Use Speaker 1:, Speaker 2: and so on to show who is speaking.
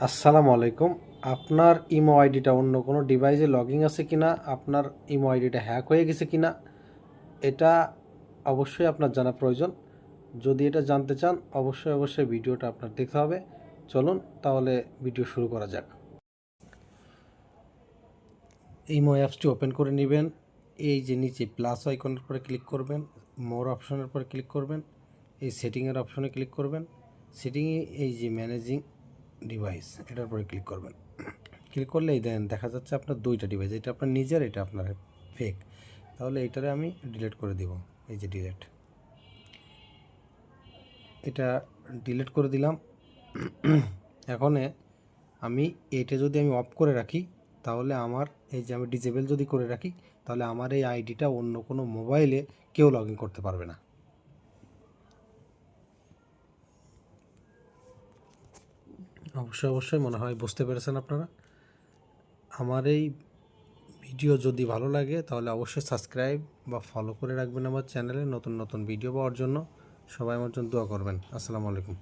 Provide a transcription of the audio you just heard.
Speaker 1: আসসালামু আলাইকুম। আপনার ইমো আইডিটা অন্য কোনো ডিভাইসে লগইন আছে কিনা, আপনার ইমো আইডিটা হ্যাক হয়ে গেছে কিনা, এটা অবশ্যই আপনার জানা প্রয়োজন। যদি এটা জানতে চান অবশ্যই ভিডিওটা আপনার দেখতে হবে। চলুন তাহলে ভিডিও শুরু করা যাক। ইমো অ্যাপসটি ওপেন করে নেবেন। এই যে নিচে প্লাস আইকনের উপরে ক্লিক করবেন, মোর অপশনের উপরে ক্লিক করবেন, এই সেটিংয়ের অপশনে ক্লিক করবেন। সেটিংয়ে এই যে ম্যানেজিং ডিভাইস এটার উপরে ক্লিক করবেন। ক্লিক করলে এই দেখা যাচ্ছে আপনার দুইটা ডিভাইস, এটা আপনার নিজের, এটা আপনার ফেক। তাহলে এটারে আমি ডিলিট করে দিব। এই যে ডিলিট, এটা ডিলিট করে দিলাম। এখন আমি এটা যদি আমি অফ করে রাখি, তাহলে আমার এই যে আমি ডিসেবল যদি করে রাখি, তাহলে আমার এই আইডিটা অন্য কোনো মোবাইলে কেউ লগ ইন করতে পারবে না। অবশ্যই মনে হয় বুঝতে পেরেছেন আপনারা। আমার এই ভিডিও যদি ভালো লাগে তাহলে অবশ্যই সাবস্ক্রাইব বা ফলো করে রাখবেন আমার চ্যানেলে নতুন নতুন ভিডিও পাওয়ার জন্য। সবাই আমার জন্য দোয়া করবেন। আসসালামু আলাইকুম।